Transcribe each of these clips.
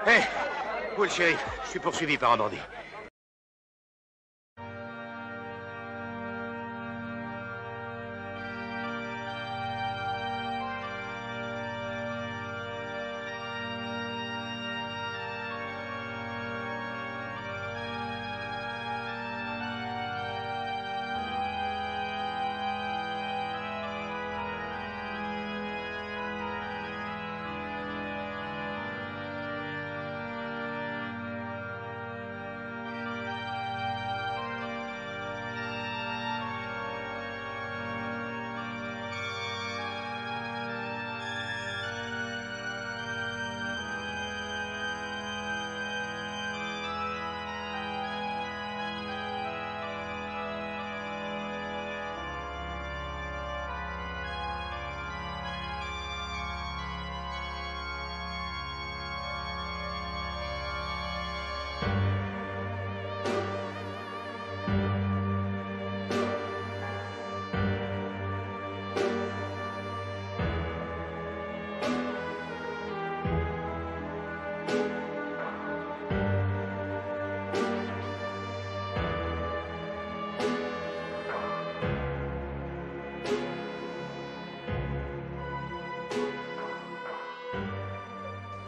Hé, où est le shérif? Je suis poursuivi par un bandit.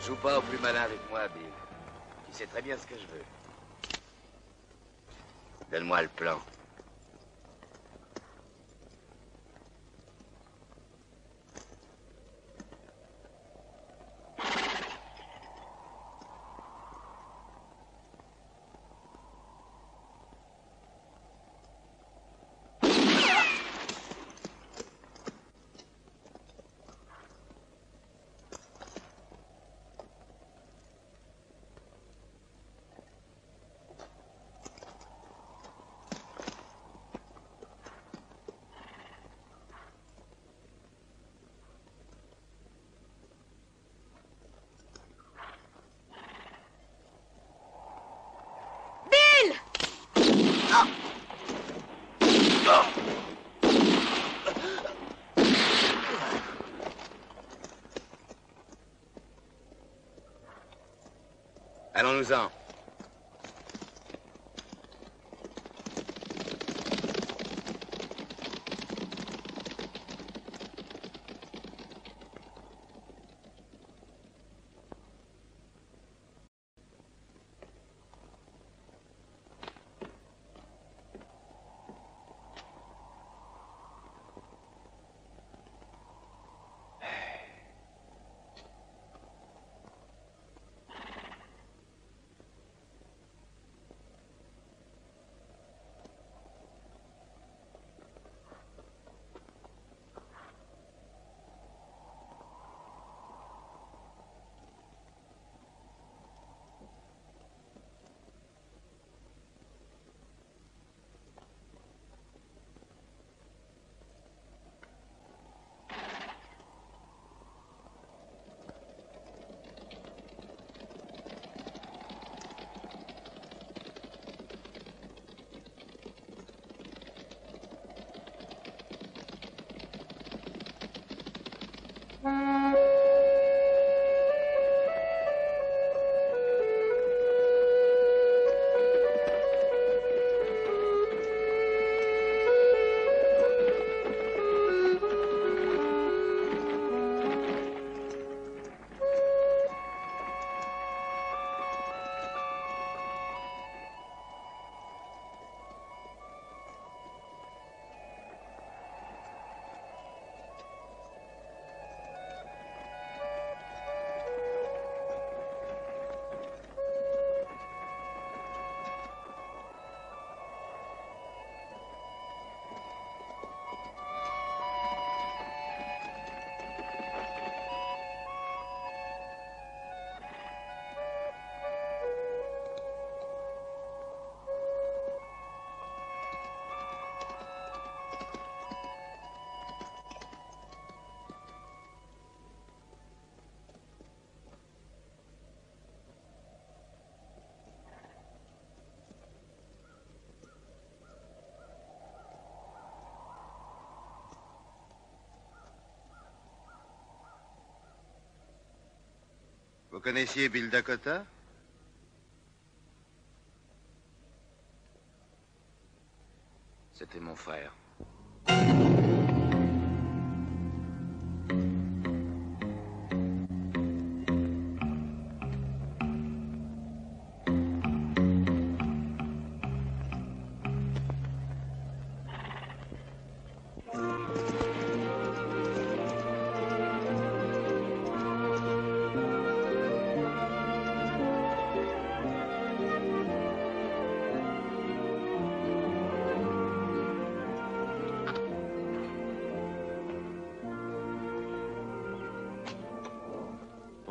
Joue pas au plus malin avec moi, Bill. Tu sais très bien ce que je veux. Donne-moi le plan. Allons-nous-en. connaissiez Bill Dakota? C'était mon frère.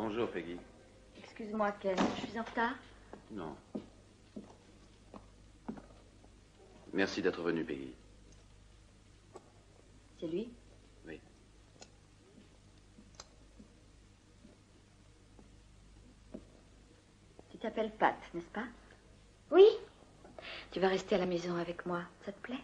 Bonjour, Peggy. Excuse-moi, Ken, je suis en retard? Non. Merci d'être venu, Peggy. C'est lui? Oui. Tu t'appelles Pat, n'est-ce pas? Oui. Tu vas rester à la maison avec moi, ça te plaît?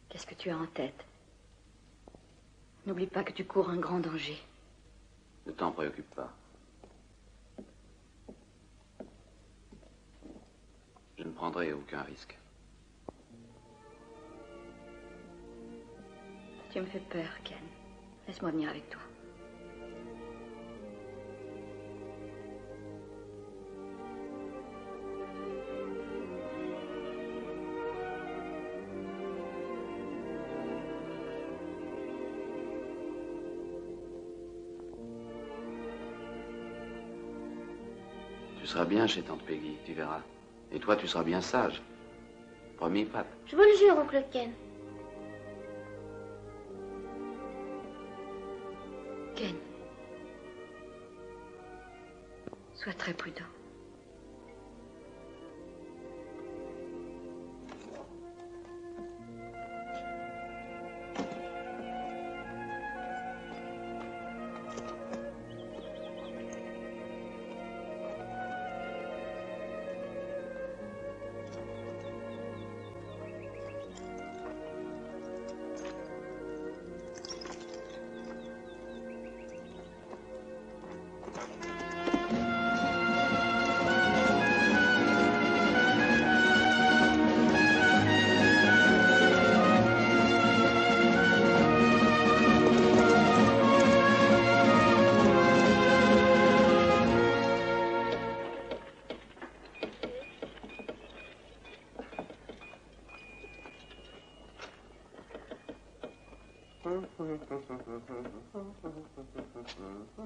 Qu'est-ce que tu as en tête? N'oublie pas que tu cours un grand danger. Ne t'en préoccupe pas. Je ne prendrai aucun risque. Tu me fais peur, Ken. Laisse-moi venir avec toi. Tu seras bien chez tante Peggy, tu verras. Et toi, tu seras bien sage. Promis, Pat. Je vous le jure, oncle Ken. Ken, sois très prudent.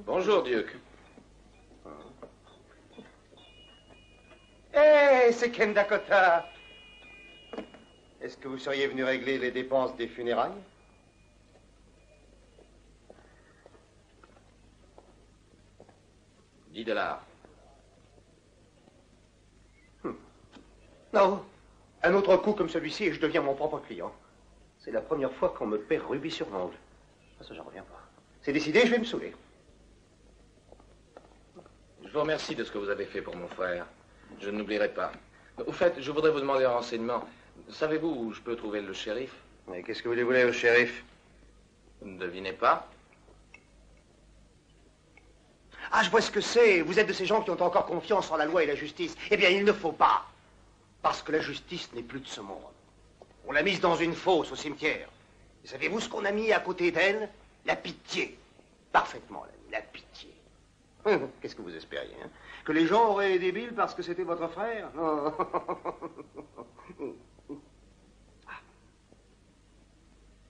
Bonjour, Duke. Hé, c'est Ken Dakota. Est-ce que vous seriez venu régler les dépenses des funérailles? $10. Non. Un autre coup comme celui-ci et je deviens mon propre client. C'est la première fois qu'on me paie rubis sur l'ongle. Ça, j'en reviens pas. C'est décidé, je vais me saouler. Je vous remercie de ce que vous avez fait pour mon frère. Je ne l'oublierai pas. Au fait, je voudrais vous demander un renseignement. Savez-vous où je peux trouver le shérif? Mais qu'est-ce que vous voulez au shérif? Vous ne devinez pas? Ah, je vois ce que c'est. Vous êtes de ces gens qui ont encore confiance en la loi et la justice. Eh bien, il ne faut pas. Parce que la justice n'est plus de ce monde. On l'a mise dans une fosse au cimetière. Et savez-vous ce qu'on a mis à côté d'elle? La pitié. Parfaitement, l'ami, la pitié. Qu'est-ce que vous espériez, hein? Que les gens auraient aidé Bill parce que c'était votre frère? Non.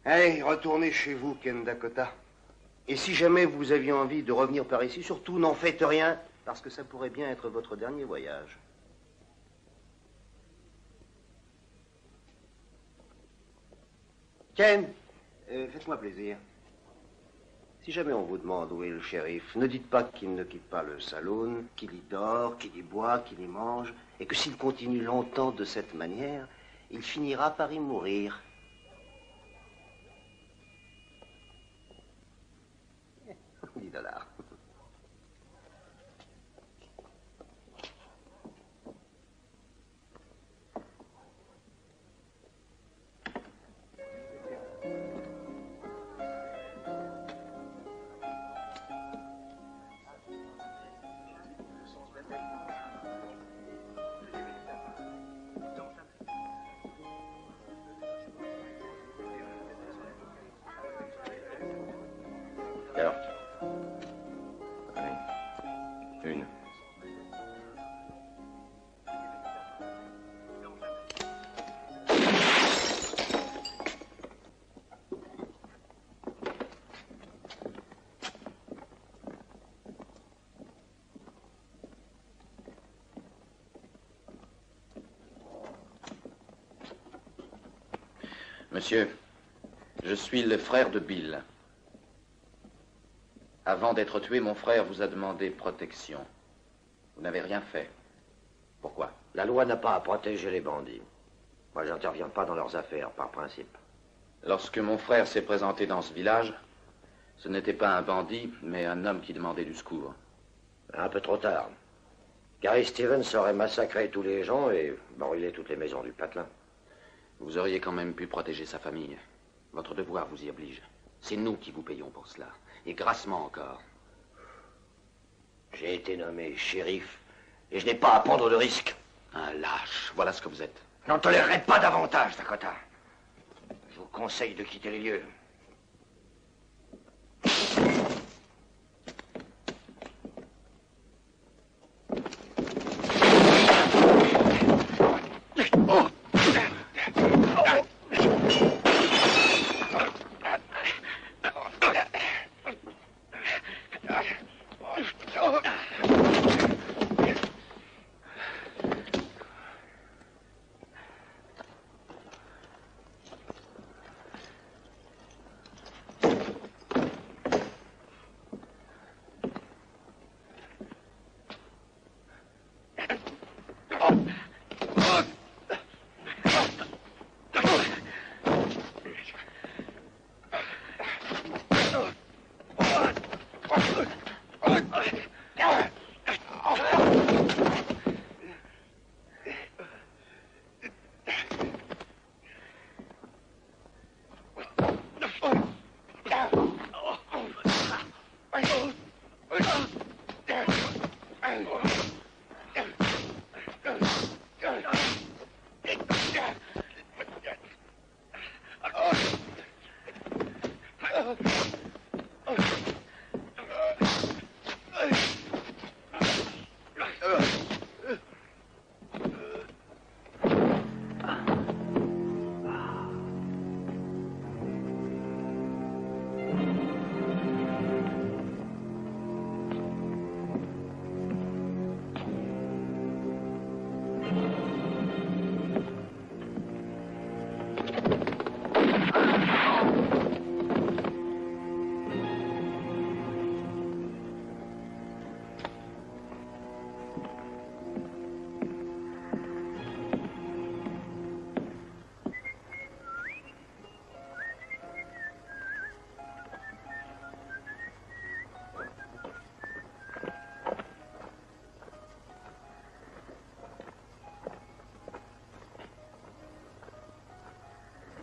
Allez, retournez chez vous, Ken Dakota. Et si jamais vous aviez envie de revenir par ici, surtout n'en faites rien, parce que ça pourrait bien être votre dernier voyage. Ken, faites-moi plaisir. Si jamais on vous demande où est le shérif, ne dites pas qu'il ne quitte pas le saloon, qu'il y dort, qu'il y boit, qu'il y mange, et que s'il continue longtemps de cette manière, il finira par y mourir. $10. Monsieur, je suis le frère de Bill. Avant d'être tué, mon frère vous a demandé protection. Vous n'avez rien fait. Pourquoi? La loi n'a pas à protéger les bandits. Moi, j'interviens pas dans leurs affaires, par principe. Lorsque mon frère s'est présenté dans ce village, ce n'était pas un bandit, mais un homme qui demandait du secours. Un peu trop tard. Gary Stevens aurait massacré tous les gens et brûlé toutes les maisons du patelin. Vous auriez quand même pu protéger sa famille. Votre devoir vous y oblige. C'est nous qui vous payons pour cela. Et grassement encore. J'ai été nommé shérif et je n'ai pas à prendre de risques. Un lâche, voilà ce que vous êtes. Je n'en tolérerai pas davantage, Dakota. Je vous conseille de quitter les lieux.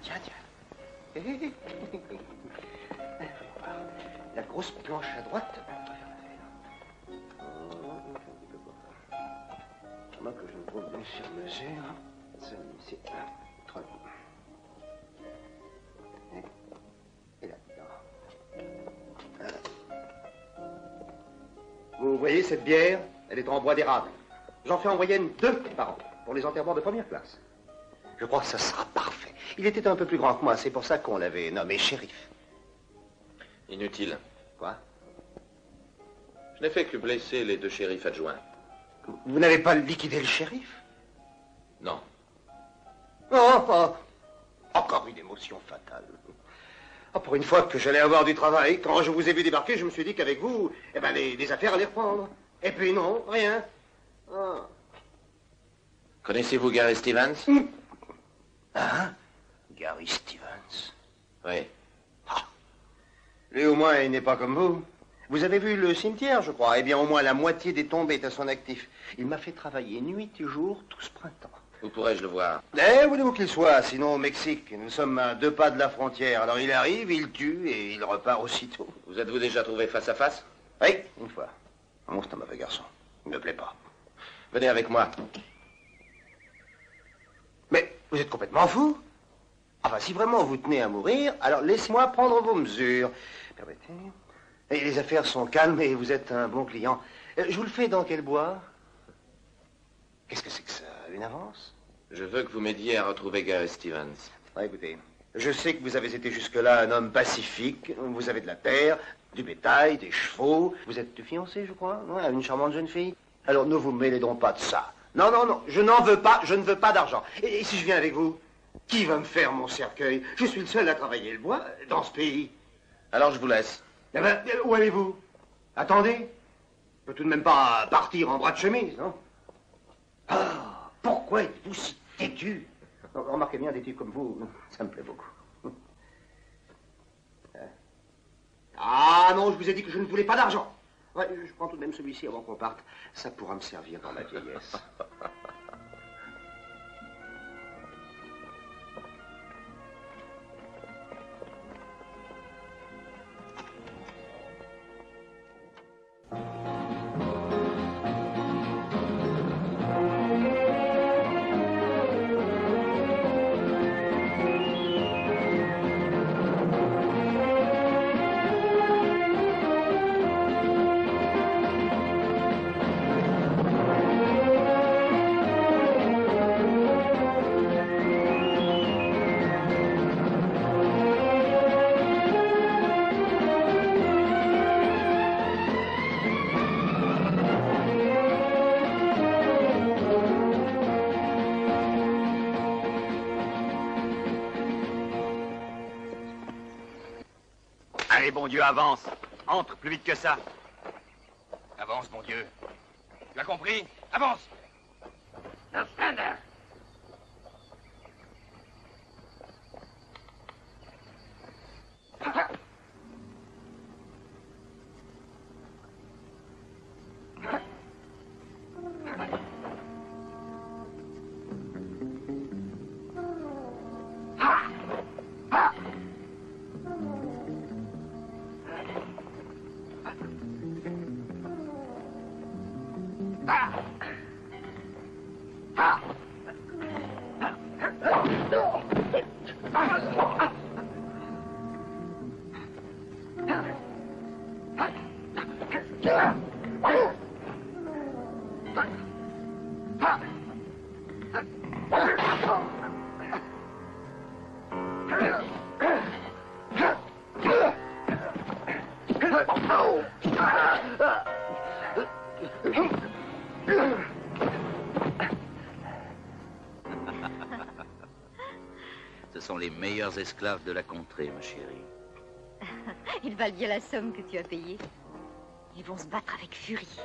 Tiens. La grosse planche à droite. Moi que je me trouve bien sur mesure. Celui-ci. 3. Et là-dedans. Vous voyez cette bière? Elle est en bois d'érable. J'en fais en moyenne 2 par an pour les enterrements de première classe. Je crois que ça sera parfait. Il était un peu plus grand que moi, c'est pour ça qu'on l'avait nommé shérif. Inutile. Quoi? Je n'ai fait que blesser les 2 shérifs adjoints. Vous n'avez pas liquidé le shérif? Non. Oh, encore une émotion fatale. Oh, pour une fois que j'allais avoir du travail, quand je vous ai vu débarquer, je me suis dit qu'avec vous, eh ben, les affaires allaient reprendre. Et puis non, rien. Oh. Connaissez-vous Gary Stevens? Hein? Gary Stevens? Oui. Ah. Lui, au moins, il n'est pas comme vous. Vous avez vu le cimetière, je crois. Eh bien, au moins, la moitié des tombes est à son actif. Il m'a fait travailler nuit et jour tout ce printemps. Où pourrais-je le voir? Eh, voulez-vous qu'il soit? Sinon, au Mexique. Nous sommes à 2 pas de la frontière. Alors, il arrive, il tue et il repart aussitôt. Vous êtes-vous déjà trouvé face à face? Oui, une fois. Oh, c'est un mauvais garçon. Il ne me plaît pas. Venez avec moi. Mais vous êtes complètement fou. Enfin, si vraiment vous tenez à mourir, alors laissez-moi prendre vos mesures. Permettez. Et les affaires sont calmes et vous êtes un bon client. Je vous le fais dans quel bois? Qu'est-ce que c'est que ça? Une avance? Je veux que vous m'aidiez à retrouver Gary Stevens. Ah, écoutez, je sais que vous avez été jusque-là un homme pacifique. Vous avez de la terre, du bétail, des chevaux. Vous êtes fiancé, je crois, non, à une charmante jeune fille. Alors ne vous mêlez donc pas de ça. Non, non, non, je n'en veux pas, je ne veux pas d'argent. Et si je viens avec vous? Qui va me faire mon cercueil? Je suis le seul à travailler le bois dans ce pays. Alors je vous laisse. Eh ben, où allez-vous? Attendez. Je peux tout de même pas partir en bras de chemise, non? Ah, pourquoi êtes-vous si têtu? Remarquez bien, des types comme vous, ça me plaît beaucoup. Ah non, je vous ai dit que je ne voulais pas d'argent. Ouais, je prends tout de même celui-ci avant qu'on parte. Ça pourra me servir dans ma vieillesse. Allez, bon Dieu, avance. Entre, plus vite que ça. Avance, bon Dieu. Tu as compris? Avance. Ce sont les meilleurs esclaves de la contrée, ma chérie. Ils valent bien la somme que tu as payée. Ils vont se battre avec furie.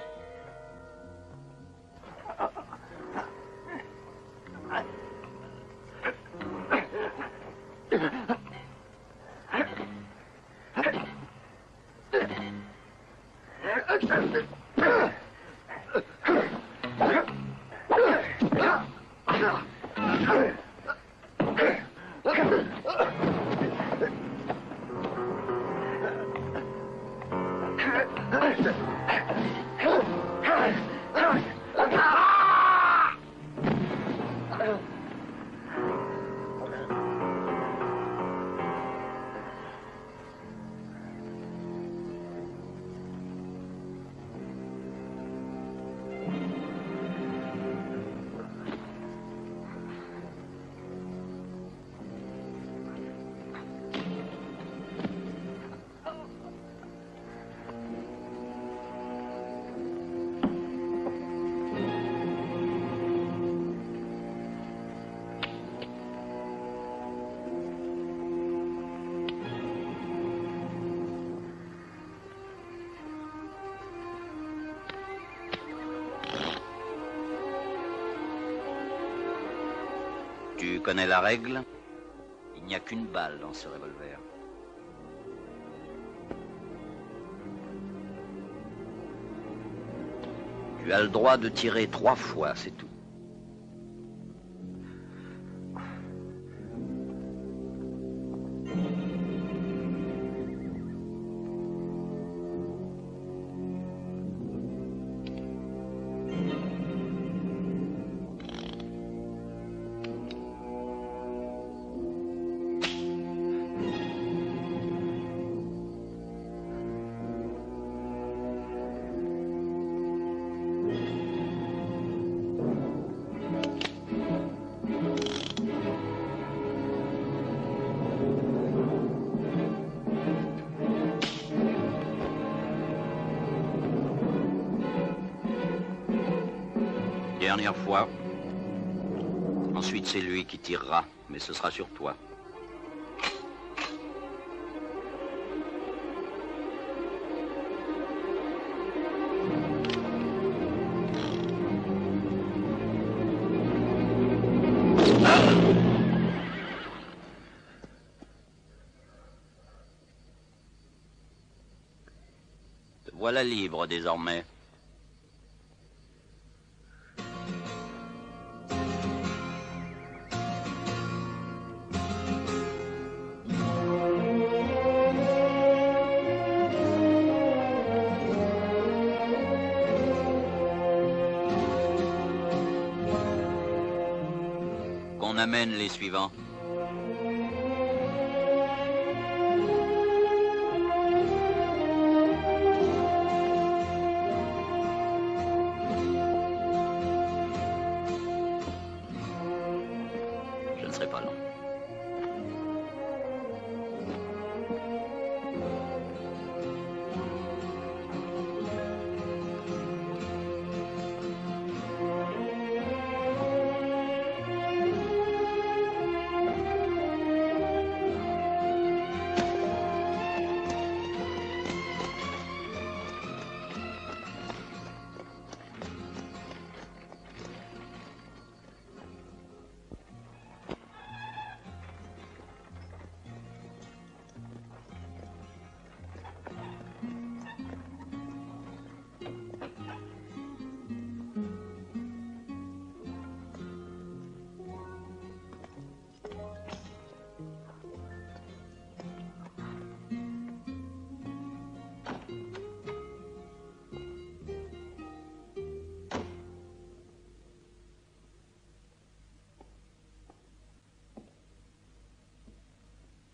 Tu connais la règle? Il n'y a qu'une balle dans ce revolver. Tu as le droit de tirer 3 fois, c'est tout. Dernière fois. Ensuite, c'est lui qui tirera. mais ce sera sur toi. Te voilà libre désormais. Qu'on amène les suivants. Je ne serai pas long.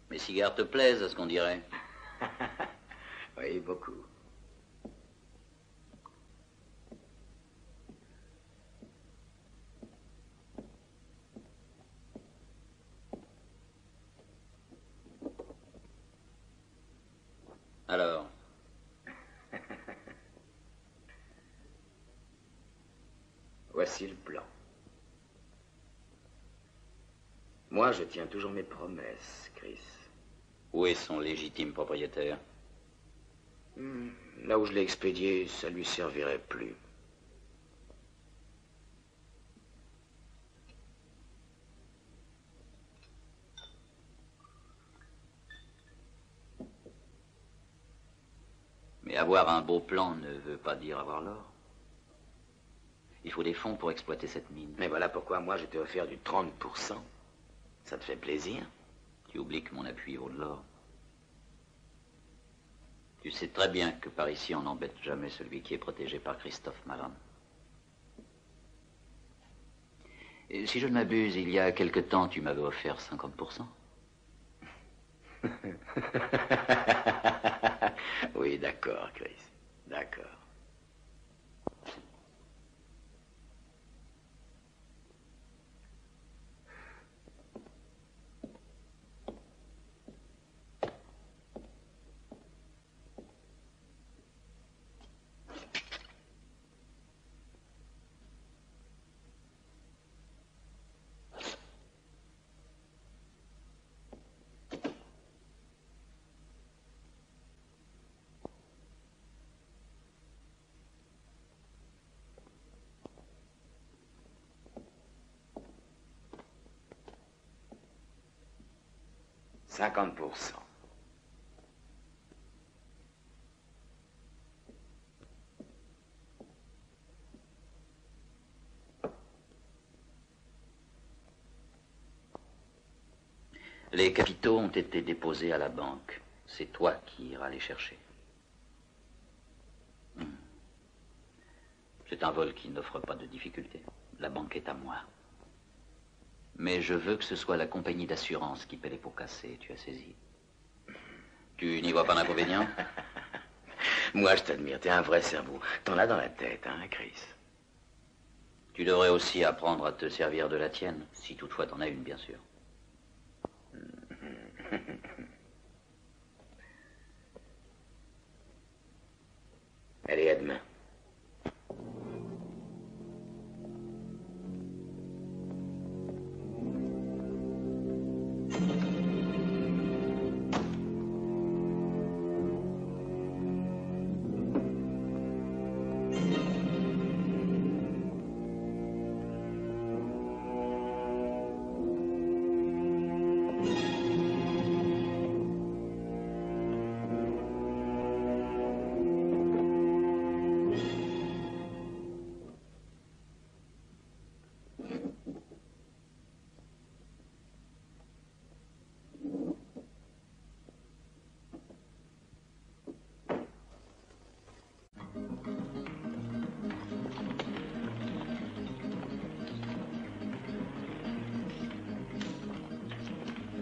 Les cigares te plaisent, à ce qu'on dirait. Oui, beaucoup. Alors, Voici le plan. Moi, je tiens toujours mes promesses, Chris. où est son légitime propriétaire? Là où je l'ai expédié, ça lui servirait plus. Mais avoir un beau plan ne veut pas dire avoir l'or. Il faut des fonds pour exploiter cette mine. Mais voilà pourquoi moi, je t'ai offert du 30%. Ça te fait plaisir? Tu oublies que mon appui vaut de l'or. Tu sais très bien que par ici, on n'embête jamais celui qui est protégé par Christophe Malin. Et si je ne m'abuse, il y a quelque temps, tu m'avais offert 50%. Oui, d'accord, Chris. D'accord. « 50%. Les capitaux ont été déposés à la banque. C'est toi qui iras les chercher. C'est un vol qui n'offre pas de difficulté. La banque est à moi. Mais je veux que ce soit la compagnie d'assurance qui paie les pots cassés, tu as saisi. Tu n'y vois pas d'inconvénient? Moi, je t'admire, t'es un vrai cerveau. T'en as dans la tête, hein, Chris? Tu devrais aussi apprendre à te servir de la tienne, si toutefois t'en as une, bien sûr. Allez, à demain.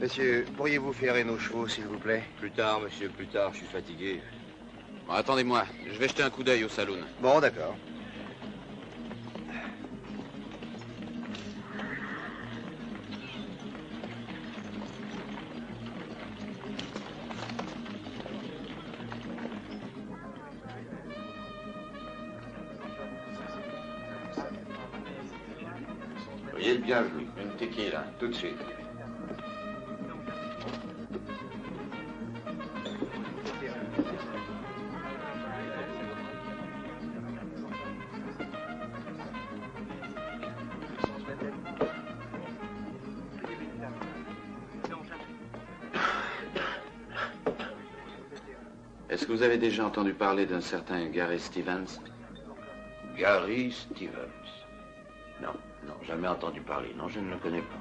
Monsieur, pourriez-vous ferrer nos chevaux, s'il vous plaît? Plus tard, monsieur, plus tard. Je suis fatigué. Bon, attendez-moi. Je vais jeter un coup d'œil au saloon. Bon, d'accord. Soyez le bienvenu. Une tequila. Tout de suite. Est-ce que vous avez déjà entendu parler d'un certain Gary Stevens? Gary Stevens. Non, non, jamais entendu parler. Non, je ne le connais pas.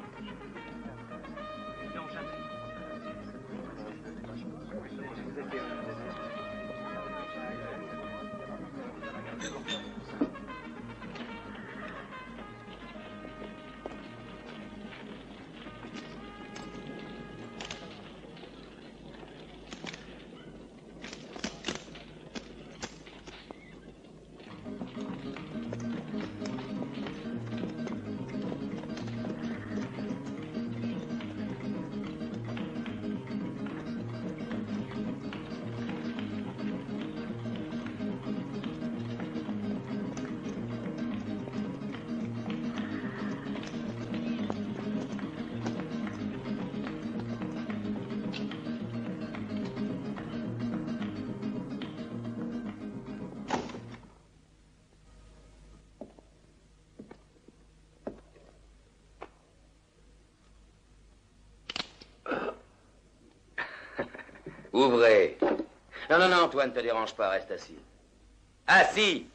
Ouvrez. Non, non, non, toi, ne te dérange pas, reste assis. Assis!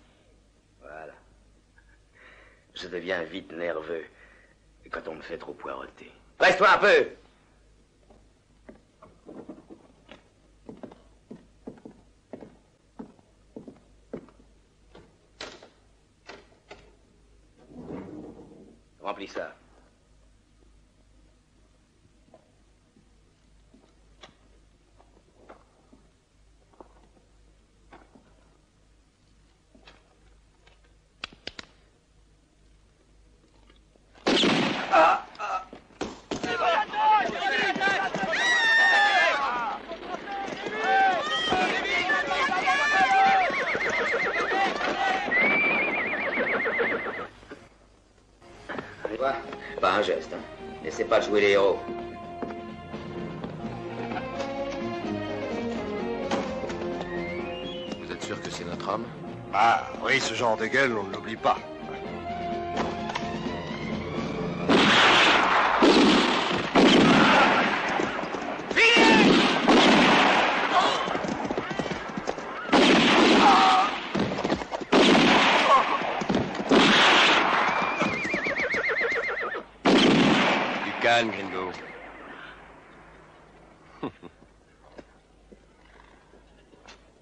Voilà. Je deviens vite nerveux quand on me fait trop poireauter. Reste-toi un peu! Remplis ça. Pas un geste, hein. Laissez pas jouer les héros. Vous êtes sûr que c'est notre homme? Ah, oui, ce genre de gueule, on ne l'oublie pas. Calme, Gringo.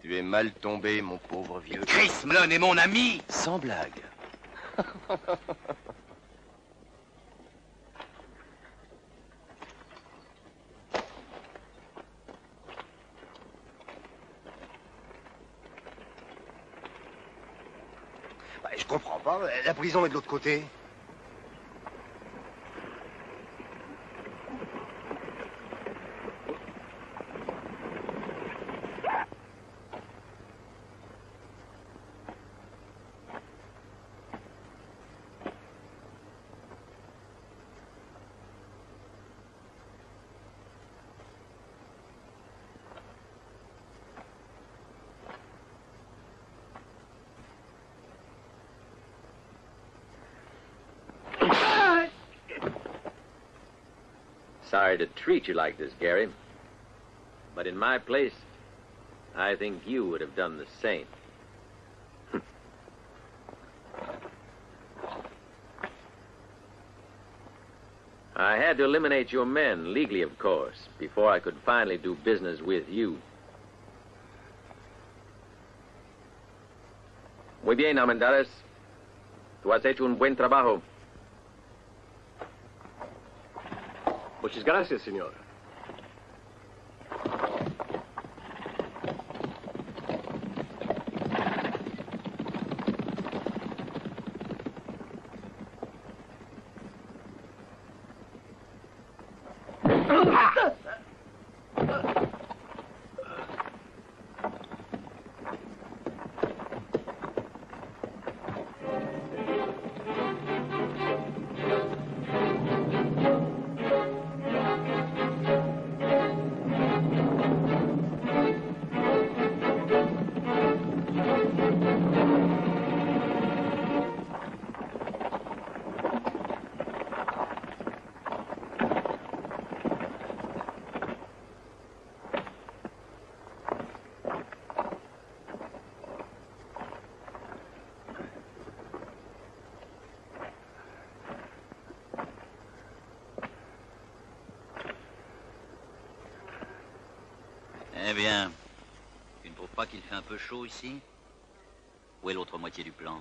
Tu es mal tombé, mon pauvre vieux. Chris Mlon est mon ami. Sans blague. Bah, je comprends pas. La prison est de l'autre côté. Sorry to treat you like this, Gary. But in my place, I think you would have done the same. I had to eliminate your men, legally, of course, before I could finally do business with you. Muy bien, Armendariz. Tú has hecho un buen trabajo. Muchas gracias, señor. bien. Tu ne trouves pas qu'il fait un peu chaud ici? Où est l'autre moitié du plan?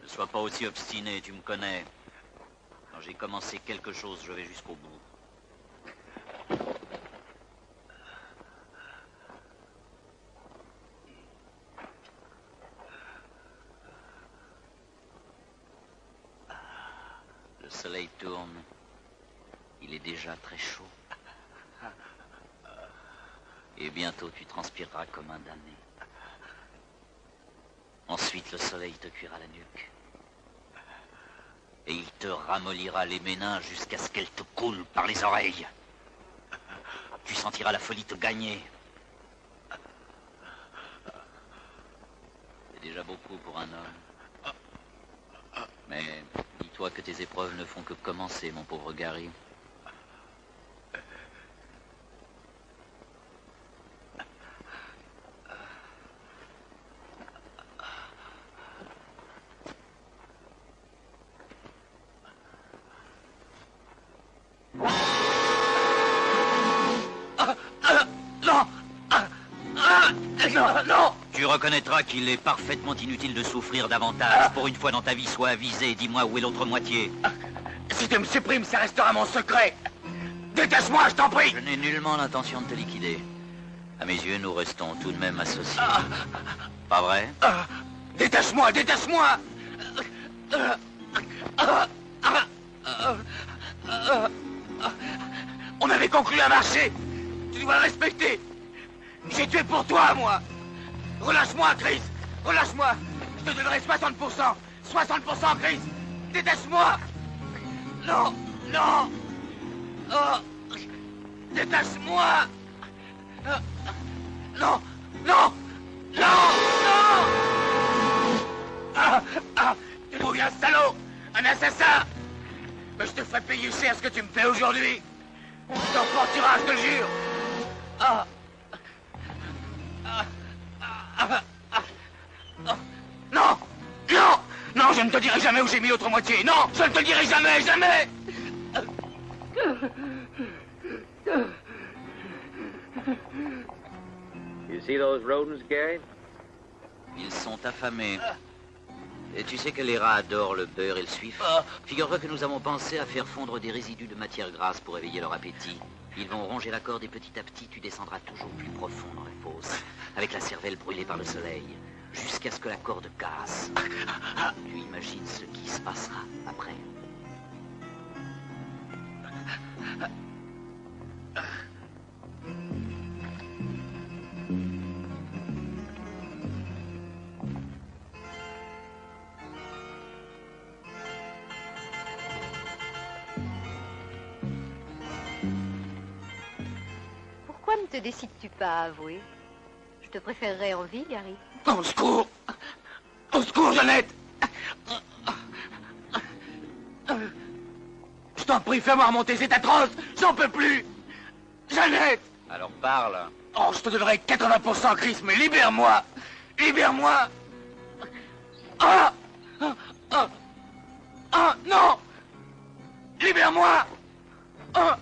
Ne sois pas aussi obstiné, tu me connais. Quand j'ai commencé quelque chose, je vais jusqu'au bout. Le soleil tourne. Il est déjà très chaud. Et bientôt tu transpireras comme un damné. Ensuite, le soleil te cuira la nuque. Et il te ramollira les méninges jusqu'à ce qu'elles te coulent par les oreilles. Tu sentiras la folie te gagner. C'est déjà beaucoup pour un homme. Mais dis-toi que tes épreuves ne font que commencer, mon pauvre Gary. Non! Tu reconnaîtras qu'il est parfaitement inutile de souffrir davantage. Pour une fois dans ta vie, sois avisé. Dis-moi où est l'autre moitié. Si tu me supprimes, ça restera mon secret. Détache-moi, je t'en prie. Je n'ai nullement l'intention de te liquider. À mes yeux, nous restons tout de même associés. Pas vrai? Détache-moi, détache-moi. On avait conclu un marché. Tu dois le respecter. J'ai tué pour toi, moi. Relâche-moi, Chris. Relâche-moi. Je te donnerai 60%. 60%, Chris. Détache-moi. Non, non. Oh. Détache-moi. Non, non, non, non. Tu trouves un salaud, un assassin. Mais je te ferai payer cher ce que tu me fais aujourd'hui. Tu t'en porteras, je te le jure. Non, non, non, je ne te dirai jamais où j'ai mis l'autre moitié. Non, je ne te le dirai jamais, jamais. You see those rodents, Gary? Ils sont affamés. Et tu sais que les rats adorent le beurre et le suif. Figure-toi que nous avons pensé à faire fondre des résidus de matière grasse pour éveiller leur appétit. Ils vont ronger la corde et petit à petit, tu descendras toujours plus profond dans la fosse, avec la cervelle brûlée par le soleil, jusqu'à ce que la corde casse. Tu imagines ce qui se passera après? Pourquoi ne te décides-tu pas à avouer? Je te préférerais en vie, Gary. Au secours! Au secours, Jeannette! Je t'en prie, fais-moi remonter, c'est atroce! J'en peux plus! Jeannette! Alors parle. Oh, je te donnerai 80%, Chris, mais libère-moi! Libère-moi! Ah! Ah! Ah! Non! Libère-moi! Ah!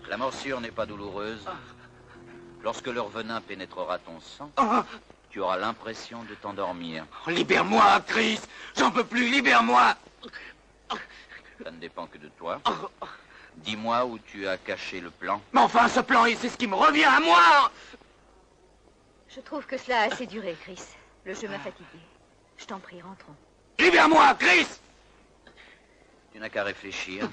La morsure n'est pas douloureuse. Lorsque leur venin pénétrera ton sang, tu auras l'impression de t'endormir. Libère-moi, Chris! J'en peux plus, libère-moi! Ça ne dépend que de toi. Dis-moi où tu as caché le plan. Mais enfin, ce plan, c'est ce qui me revient à moi! Je trouve que cela a assez duré, Chris. Le jeu m'a fatigué. Je t'en prie, rentrons. Libère-moi, Chris! Tu n'as qu'à réfléchir.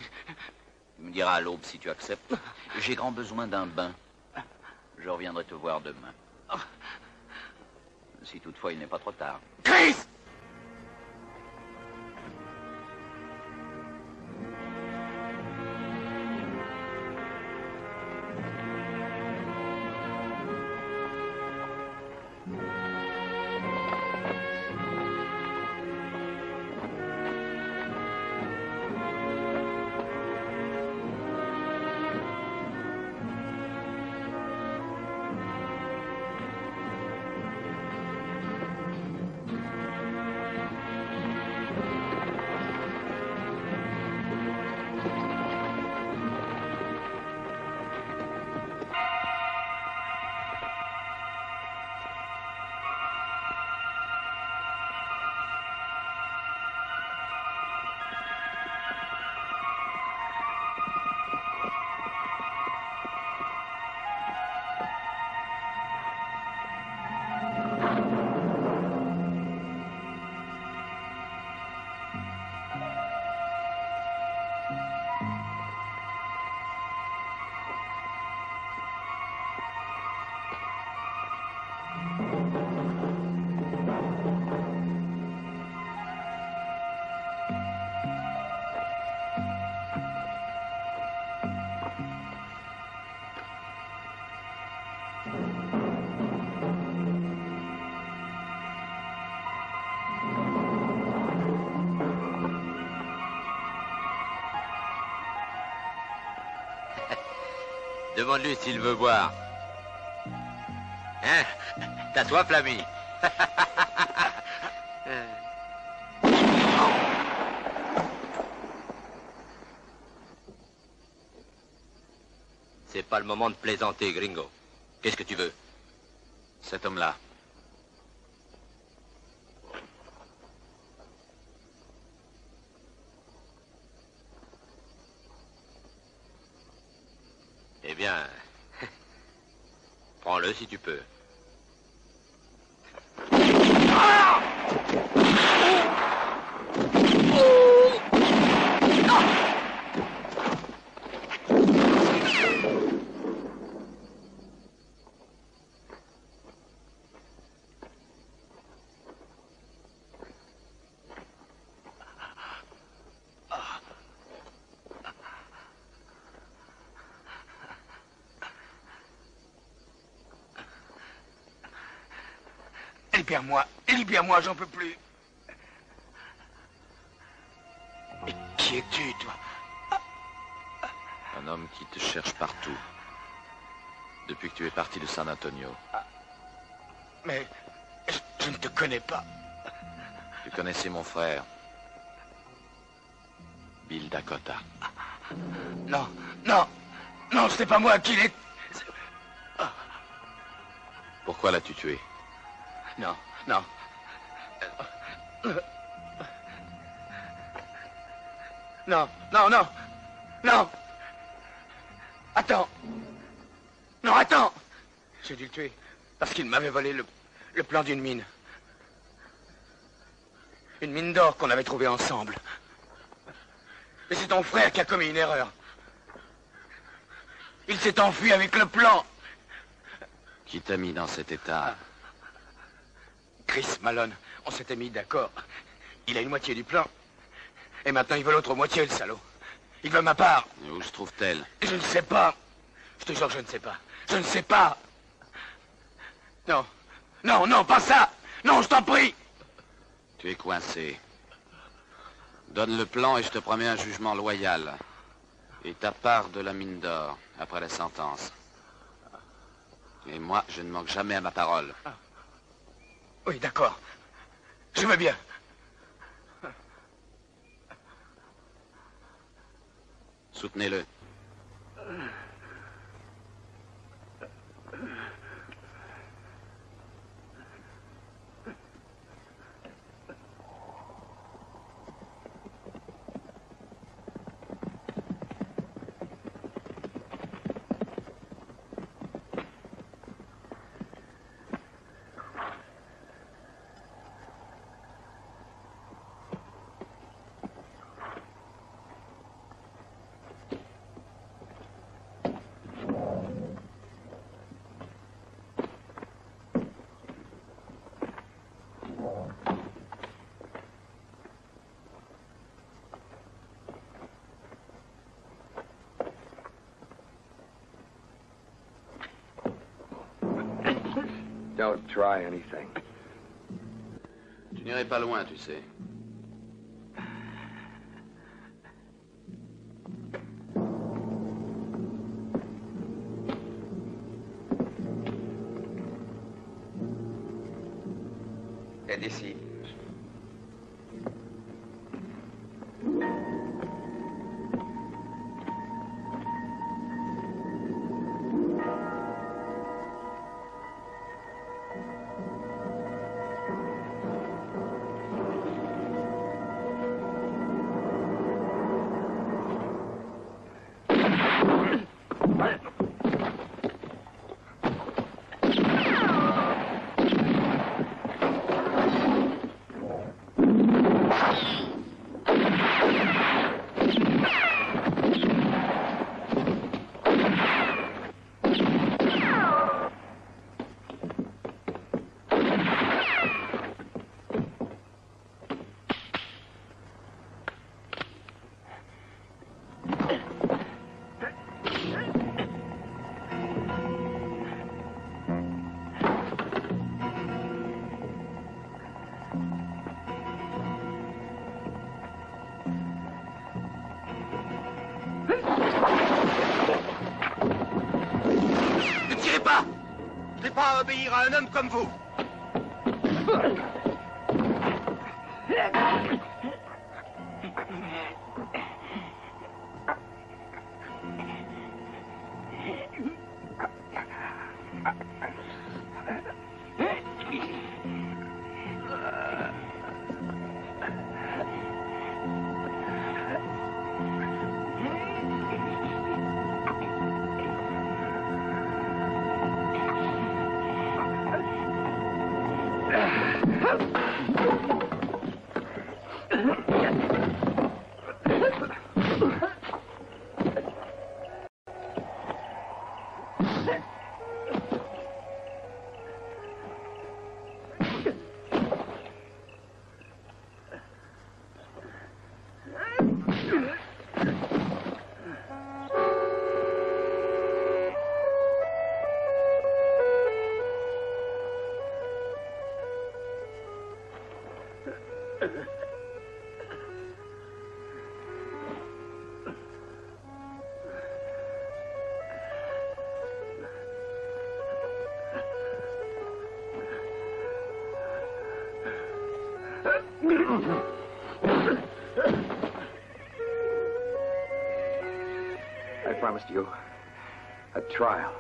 Tu me diras à l'aube si tu acceptes. J'ai grand besoin d'un bain. Je reviendrai te voir demain. Si toutefois il n'est pas trop tard. Chris! Demande-lui s'il veut boire. Hein? T'as soif, l'ami? C'est pas le moment de plaisanter, gringo. Qu'est-ce que tu veux? Cet homme-là. Eh bien, prends-le si tu peux. Libère-moi, j'en peux plus. Et qui es-tu, toi? Un homme qui te cherche partout. Depuis que tu es parti de San Antonio. Mais je ne te connais pas. Tu connaissais mon frère, Bill Dakota. Non, non, non, c'est pas moi qui l'ai... Pourquoi l'as-tu tué? Non, non. Non, non, non, non. Attends. Non, attends. J'ai dû le tuer parce qu'il m'avait volé le plan d'une mine. Une mine d'or qu'on avait trouvée ensemble. Et c'est ton frère qui a commis une erreur. Il s'est enfui avec le plan. Qui t'a mis dans cet état? Chris Malone, on s'était mis d'accord. Il a une moitié du plan. Et maintenant il veut l'autre moitié, le salaud. Il veut ma part. Et où se trouve-t-elle? Je ne sais pas. Je te jure que je ne sais pas. Je ne sais pas. Non. Non, non, pas ça. Non, je t'en prie. Tu es coincé. Donne le plan et je te promets un jugement loyal. Et ta part de la mine d'or, après la sentence. Et moi, je ne manque jamais à ma parole. Oui, d'accord. Je veux bien. Soutenez-le. Don't try anything. Tu n'irais pas loin, tu sais. Et d'ici. pas à obéir à un homme comme vous. I promised you a trial.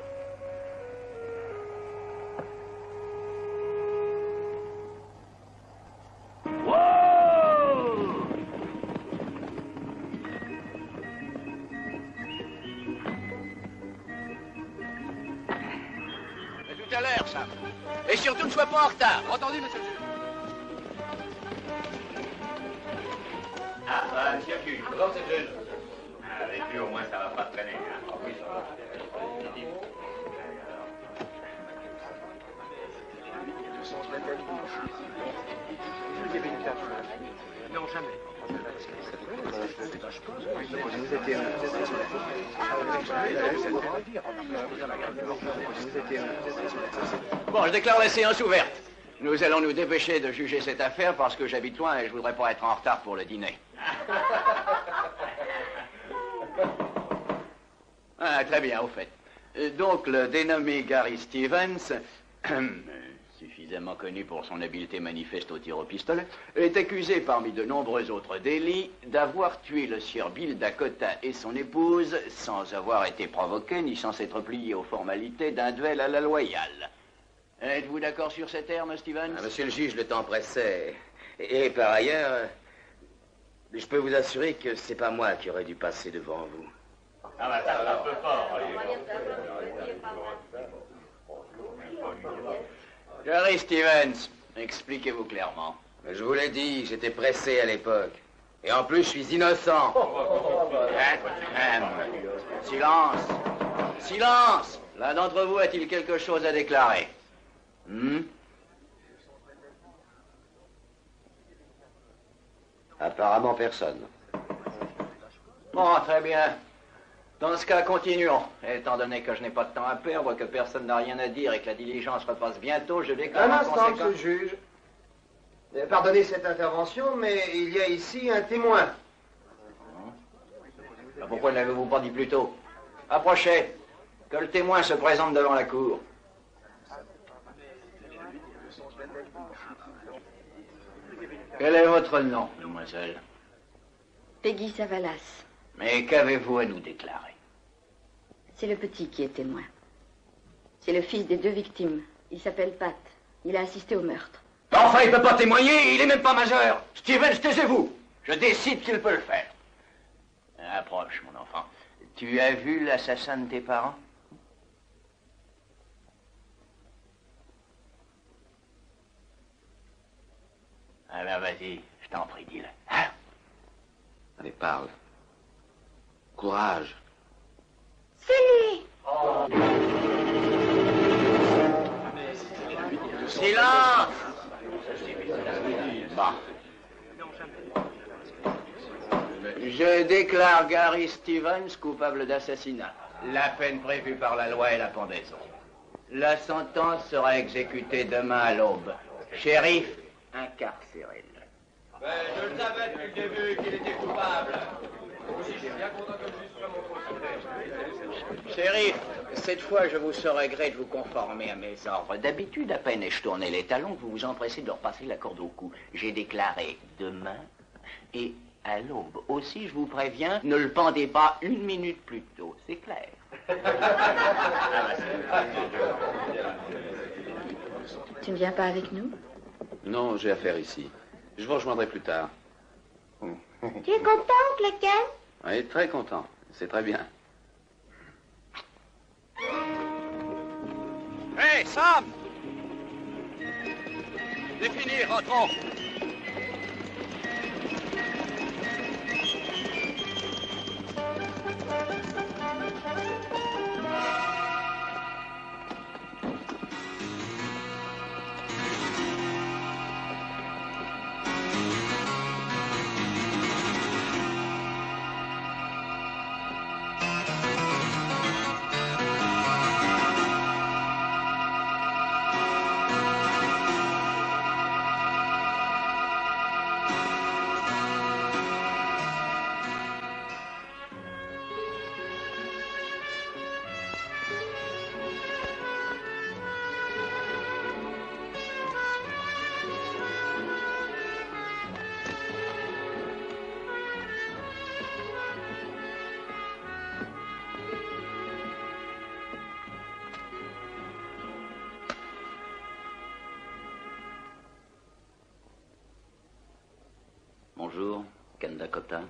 Tout à l'heure, ça. Et surtout, ne sois pas en retard. Entendu, monsieur le juge? Ah, monsieur le juge. Bonjour, monsieur le juge. Avec lui, au moins, ça va pas traîner. Hein. Oui, ça va. Non, jamais. Bon, je déclare la séance ouverte. Nous allons nous dépêcher de juger cette affaire parce que j'habite loin et je voudrais pas être en retard pour le dîner. Ah, très bien, au fait. Donc, le dénommé Gary Stevens, suffisamment connu pour son habileté manifeste au tir au pistolet, est accusé parmi de nombreux autres délits d'avoir tué le sieur Bill Dakota et son épouse sans avoir été provoqué ni sans s'être plié aux formalités d'un duel à la loyale. Êtes-vous d'accord sur ces termes, Stevens? Ah, monsieur le juge, le temps pressait. Et par ailleurs, je peux vous assurer que c'est pas moi qui aurais dû passer devant vous. Ah bah ça va un peu fort. Gary Stevens, expliquez-vous clairement. Je vous l'ai dit, j'étais pressé à l'époque. Et en plus, je suis innocent. Silence. Silence. L'un d'entre vous a-t-il quelque chose à déclarer? Apparemment personne. Bon, très bien. Dans ce cas, continuons. Étant donné que je n'ai pas de temps à perdre, que personne n'a rien à dire et que la diligence repasse bientôt, je déclare Un en instant, conséquence... monsieur le juge. Pardonnez cette intervention, mais il y a ici un témoin. Pourquoi ne l'avez-vous pas dit plus tôt? Approchez. Que le témoin se présente devant la cour. Quel est votre nom, mademoiselle? Peggy Savalas. Mais qu'avez-vous à nous déclarer? C'est le petit qui est témoin. C'est le fils des deux victimes. Il s'appelle Pat. Il a assisté au meurtre. Enfin, il ne peut pas témoigner, il n'est même pas majeur. Stevens, taisez-vous. Je décide qu'il peut le faire. Approche, mon enfant. Tu as vu l'assassin de tes parents? Alors, vas-y, je t'en prie, dis-le. Hein? Allez, parle. Courage. C'est lui. Silence! Bon. Je déclare Gary Stevens coupable d'assassinat. La peine prévue par la loi est la pendaison. La sentence sera exécutée demain à l'aube. Shérif, incarcérez-le. Je le savais depuis le début qu'il était coupable. Moi aussi, je suis bien content que le juge soit mon procès. Shérif, Cette fois, je vous saurai gré de vous conformer à mes ordres. D'habitude, à peine ai-je tourné les talons, vous vous empressez de leur passer la corde au cou. J'ai déclaré demain et à l'aube. Aussi, je vous préviens, ne le pendez pas une minute plus tôt. C'est clair. Tu ne viens pas avec nous? Non, j'ai affaire ici. Je vous rejoindrai plus tard. Tu es content, oncle Ken? Oui, très content. C'est très bien. Hé, Sam! C'est fini, rentrons. Bonjour, Ken Dakota.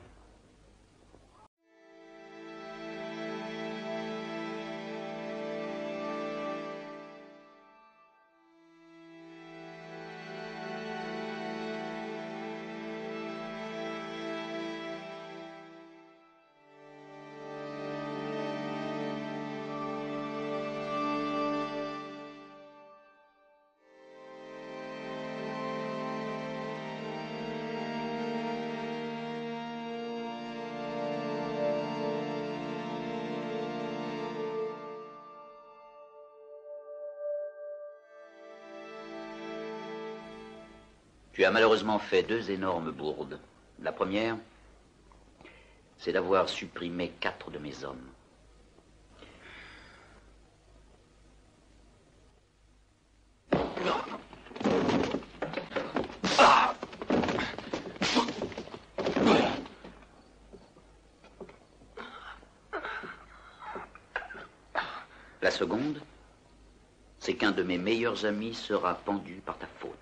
Tu as malheureusement fait 2 énormes bourdes. La première, c'est d'avoir supprimé 4 de mes hommes. La seconde, c'est qu'un de mes meilleurs amis sera pendu par ta faute.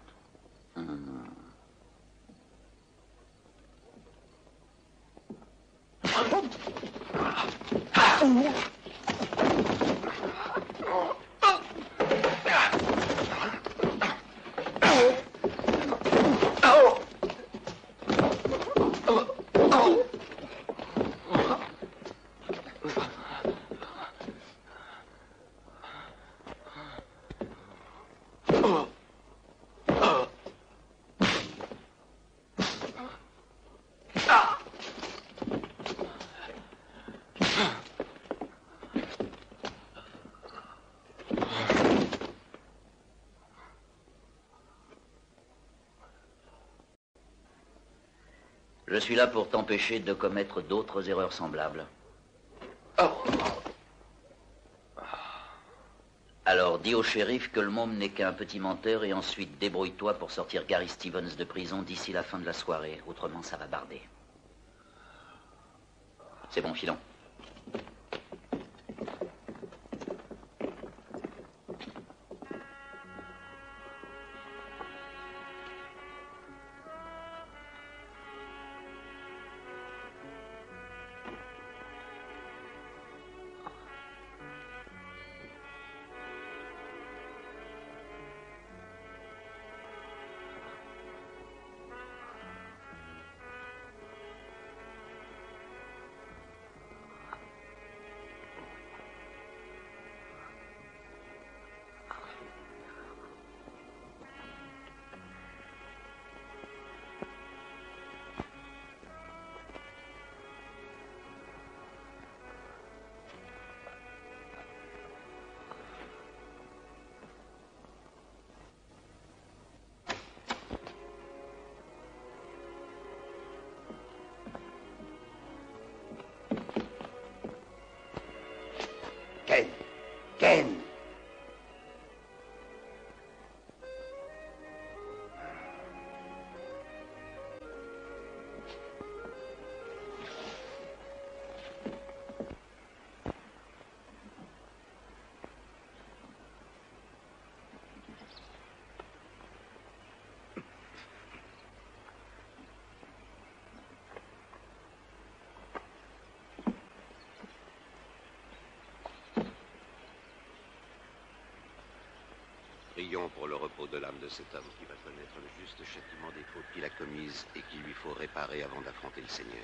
Je suis là pour t'empêcher de commettre d'autres erreurs semblables. Alors dis au shérif que le môme n'est qu'un petit menteur et ensuite débrouille-toi pour sortir Gary Stevens de prison d'ici la fin de la soirée. Autrement, ça va barder. C'est bon, filon. Ken. Prions pour le repos de l'âme de cet homme qui va connaître le juste châtiment des fautes qu'il a commises et qu'il lui faut réparer avant d'affronter le Seigneur.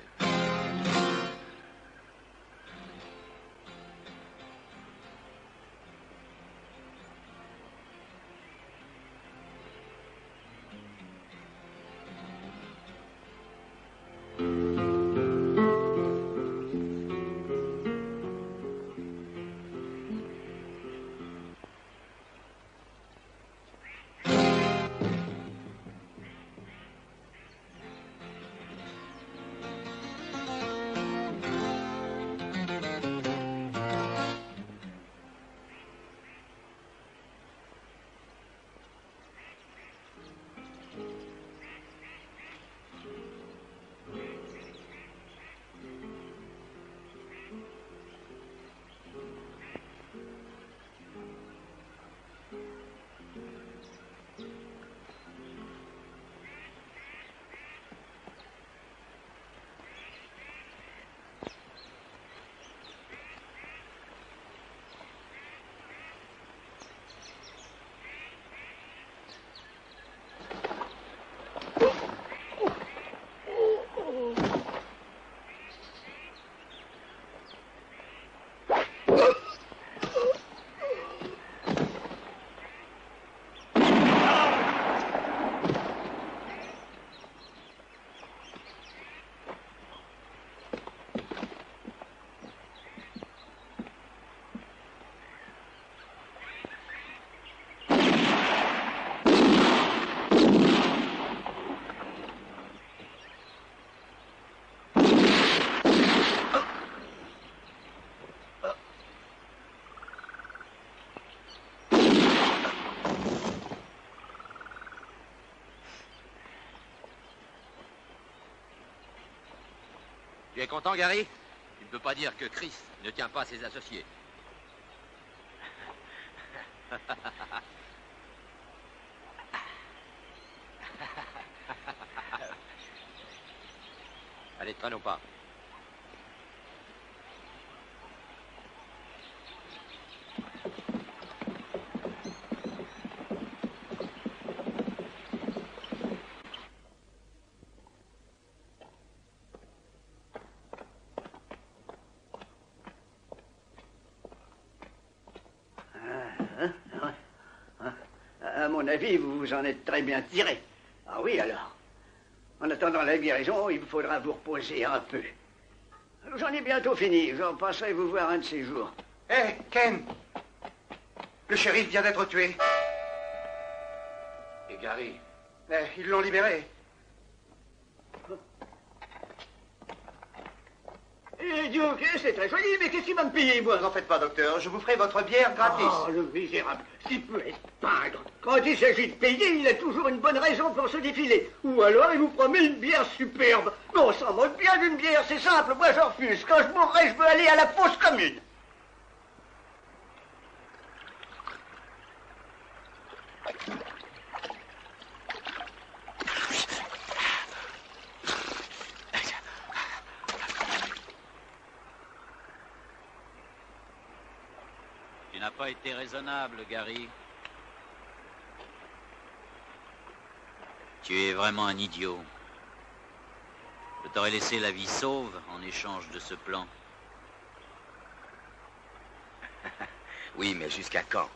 Tu es content, Gary? Tu ne peux pas dire que Chris ne tient pas ses associés. Allez, traînons pas. À mon avis, vous vous en êtes très bien tiré. Ah oui, alors. En attendant la guérison, il vous faudra vous reposer un peu. J'en ai bientôt fini. J'en passerai vous voir un de ces jours. Hé, Ken! Le shérif vient d'être tué. Et Gary? Ils l'ont libéré. Duke, c'est très joli, mais qu'est-ce qu'il va me payer, moi? N'en faites pas, docteur. Je vous ferai votre bière gratis. Oh, le misérable. S'il peut être pingre. Quand il s'agit de payer, il a toujours une bonne raison pour se défiler. Ou alors, il vous promet une bière superbe. Mais on s'en moque bien d'une bière, c'est simple. Moi, je refuse. Quand je mourrai, je veux aller à la fosse commune. Tu n'as pas été raisonnable, Gary. Tu es vraiment un idiot. Je t'aurais laissé la vie sauve en échange de ce plan. Oui, mais jusqu'à quand?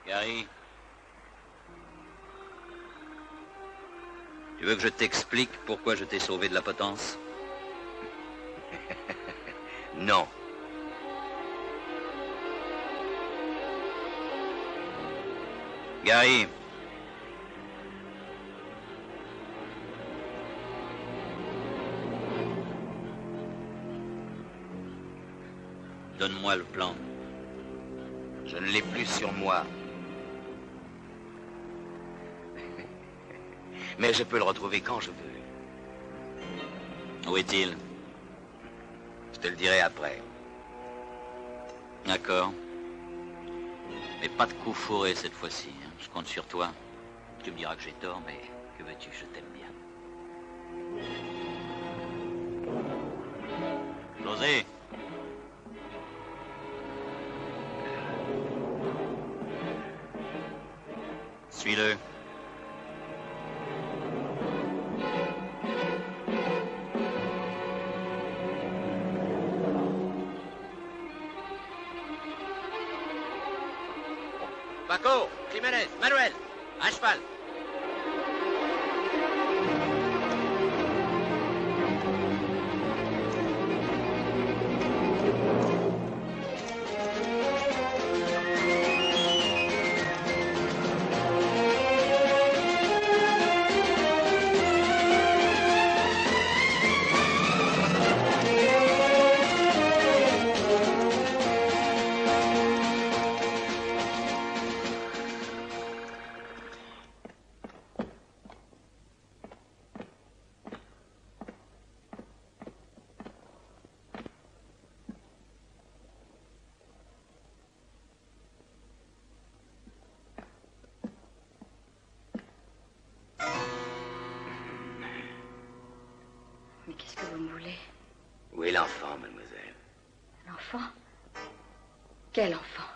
Gary, tu veux que je t'explique pourquoi je t'ai sauvé de la potence? Non. Gary. Donne-moi le plan. Je ne l'ai plus sur moi. Mais je peux le retrouver quand je veux. Où est-il? Je te le dirai après. D'accord. Mais pas de coup fourré cette fois-ci. Je compte sur toi. Tu me diras que j'ai tort, mais que veux-tu, je t'aime bien. José. Suis-le. Paco, Jiménez, Manuel, à cheval. Mais qu'est-ce que vous me voulez? Où est l'enfant, mademoiselle? L'enfant? Quel enfant?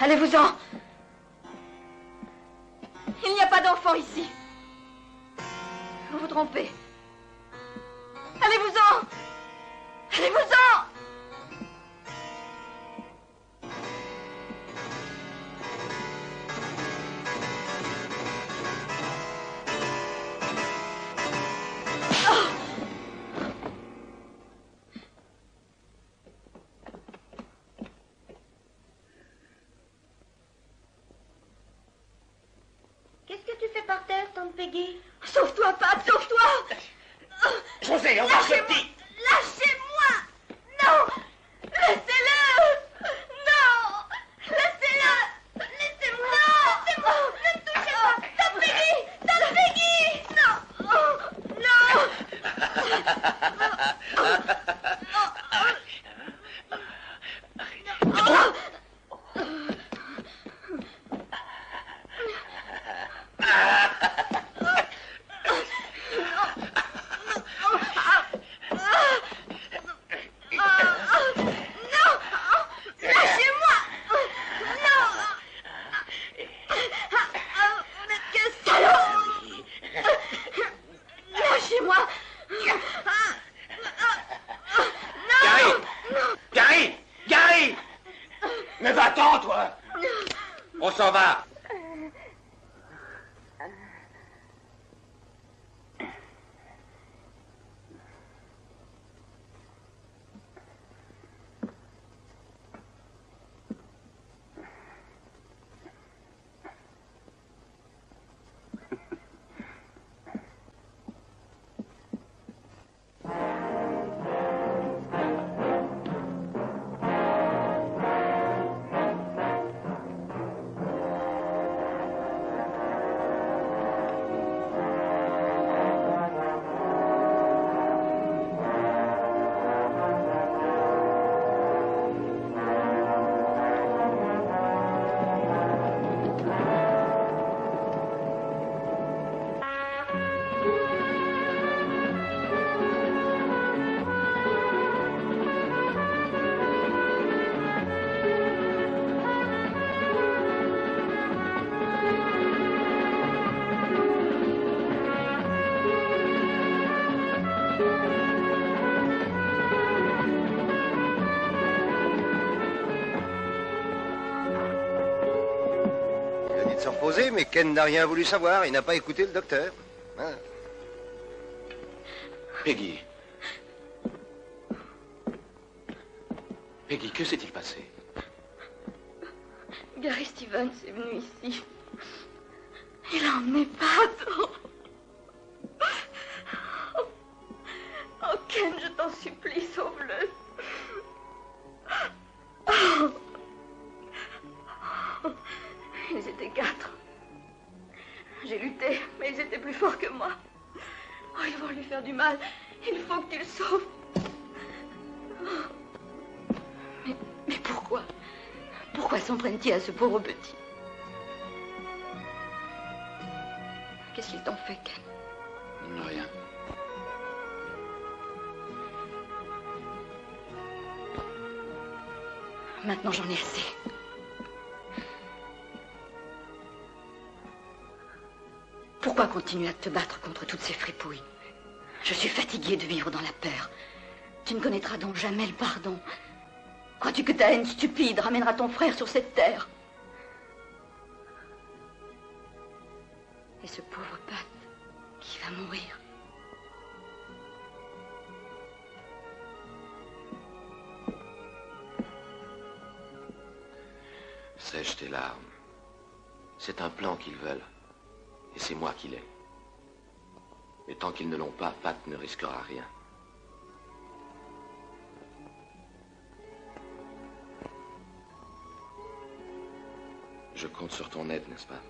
Allez-vous-en! Il n'y a pas d'enfant ici. Vous vous trompez. Allez-vous-en! Allez-vous-en! Qu'est-ce que tu fais par terre, tante Peggy? Sauve-toi, Pat, sauve-toi! José, on va ce petit. Lâchez-moi! Non! Laissez-le! Non! Laissez-le! Laissez-moi! Laissez-moi! Ne me touchez pas! Tante Peggy! Tante Peggy! Non! Non! Mais va-t'en, toi! On s'en va! Se reposer, mais Ken n'a rien voulu savoir. Il n'a pas écouté le docteur. Hein? Peggy. Peggy, que s'est-il passé? Gary Stevens est venu ici. Il a emmené Pat. Oh, Ken, je t'en supplie, sauve-le. Ils étaient 4. J'ai lutté, mais ils étaient plus forts que moi. Oh, ils vont lui faire du mal. Il faut que tu le sauves. Mais pourquoi? Pourquoi s'en prennent-ils à ce pauvre petit? Qu'est-ce qu'ils t'ont fait, Ken? Rien. Maintenant, j'en ai assez. Pourquoi continuer à te battre contre toutes ces fripouilles? Je suis fatiguée de vivre dans la peur. Tu ne connaîtras donc jamais le pardon. Crois-tu que ta haine stupide ramènera ton frère sur cette terre? Et ce pauvre Pat qui va mourir. Sèche tes larmes. C'est un plan qu'ils veulent. Et c'est moi qui l'ai. Mais tant qu'ils ne l'ont pas, Pat ne risquera rien. Je compte sur ton aide, n'est-ce pas?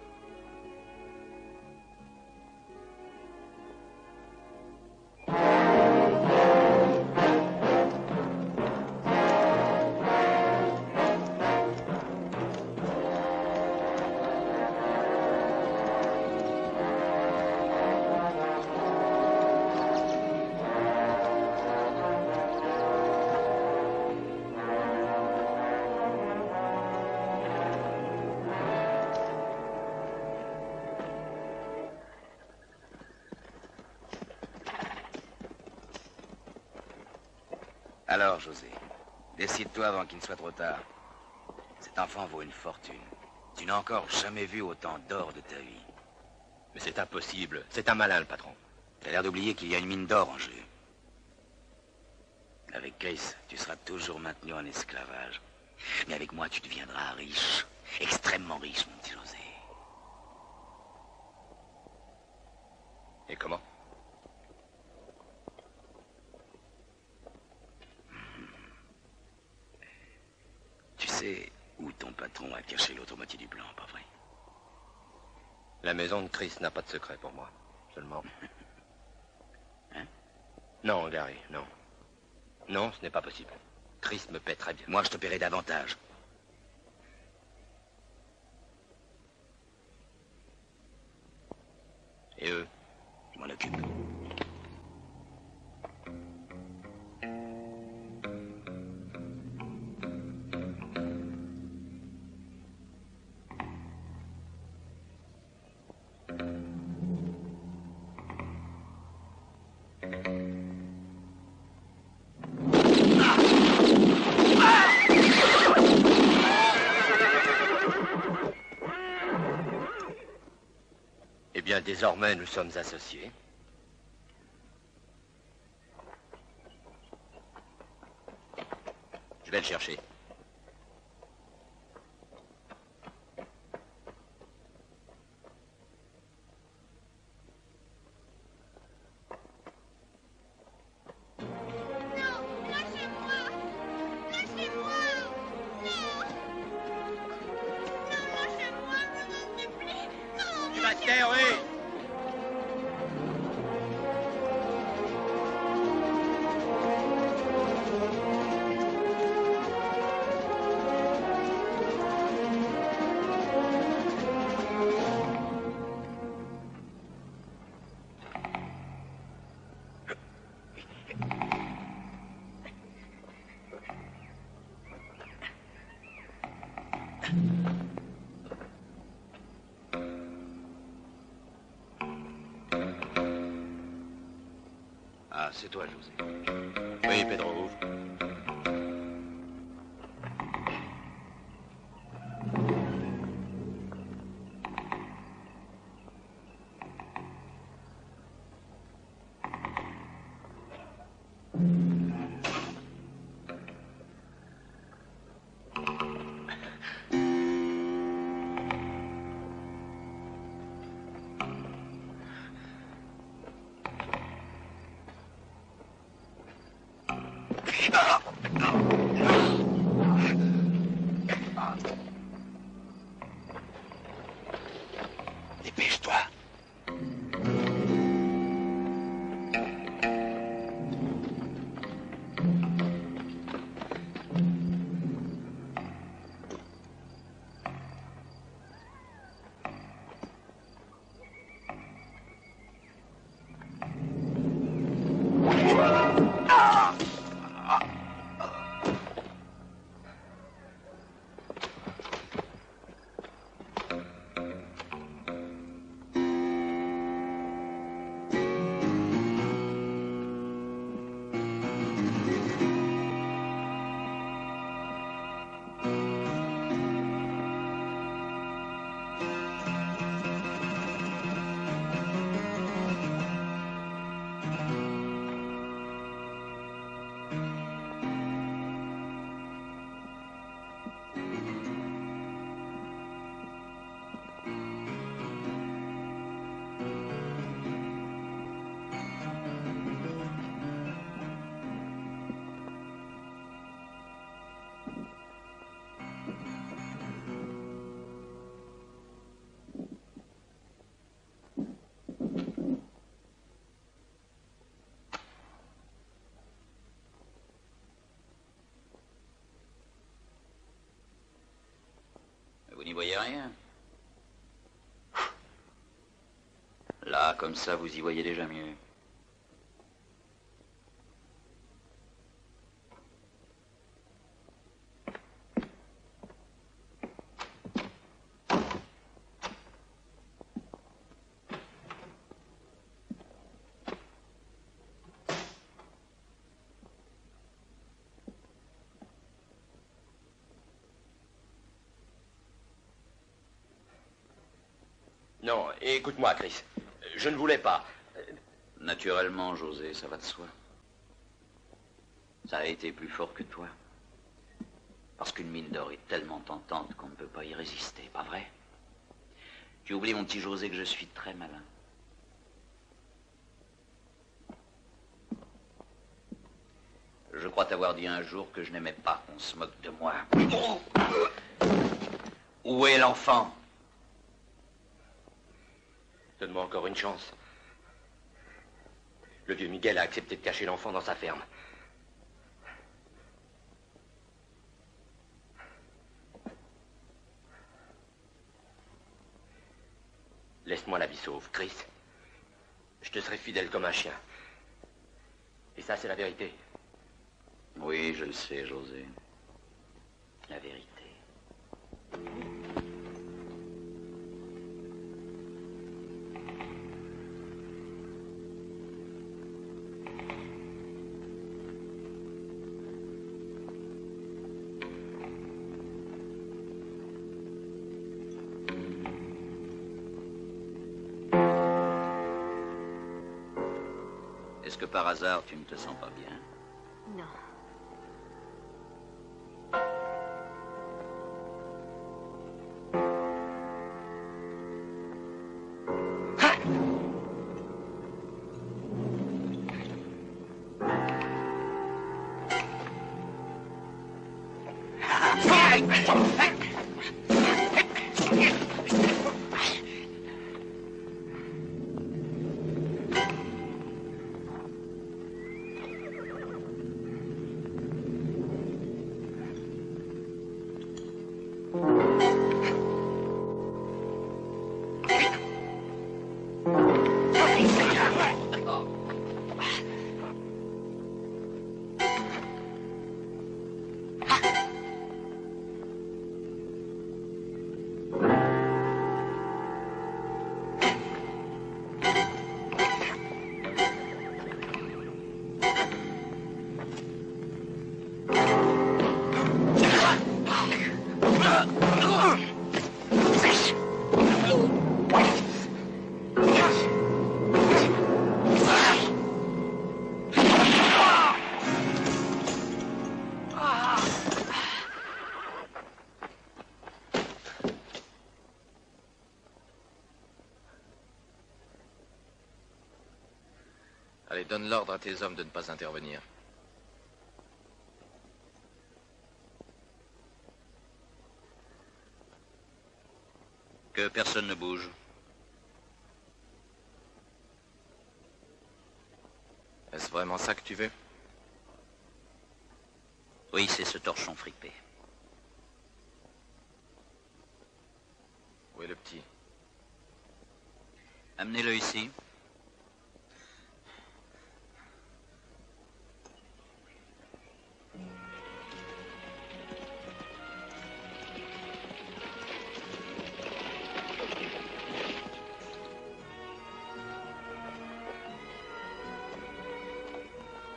Alors, José, décide-toi avant qu'il ne soit trop tard. Cet enfant vaut une fortune. Tu n'as encore jamais vu autant d'or de ta vie. Mais c'est impossible. C'est un malin, le patron. T'as l'air d'oublier qu'il y a une mine d'or en jeu. Avec Chris, tu seras toujours maintenu en esclavage. Mais avec moi, tu deviendras riche. Extrêmement riche, mon petit José. Et comment? Tu sais où ton patron a caché l'autre moitié du plan, pas vrai? La maison de Chris n'a pas de secret pour moi. Seulement... Hein? Non, Gary, non. Non, ce n'est pas possible. Chris me paie très bien. Moi, je te paierai davantage. Et eux? Je m'en occupe. Eh bien, désormais, nous sommes associés. Je vais le chercher. Ah, c'est toi, José. Oui, Pedro, ouvre. Dépêche-toi. Vous n'y voyez rien. Là, comme ça, vous y voyez déjà mieux. Non, écoute-moi, Chris. Je ne voulais pas. Naturellement, José, ça va de soi. Ça a été plus fort que toi. Parce qu'une mine d'or est tellement tentante qu'on ne peut pas y résister, pas vrai? Tu oublies, mon petit José, que je suis très malin. Je crois t'avoir dit un jour que je n'aimais pas qu'on se moque de moi. Où est l'enfant? Donne-moi encore une chance. Le vieux Miguel a accepté de cacher l'enfant dans sa ferme. Laisse-moi la vie sauve, Chris. Je te serai fidèle comme un chien. Et ça, c'est la vérité. Oui, je le sais, José. La vérité. Est-ce que par hasard, tu ne te sens pas bien? Non. Allez, donne l'ordre à tes hommes de ne pas intervenir. Que personne ne bouge. Est-ce vraiment ça que tu veux? Oui, c'est ce torchon fripé. Où est le petit? Amenez-le ici.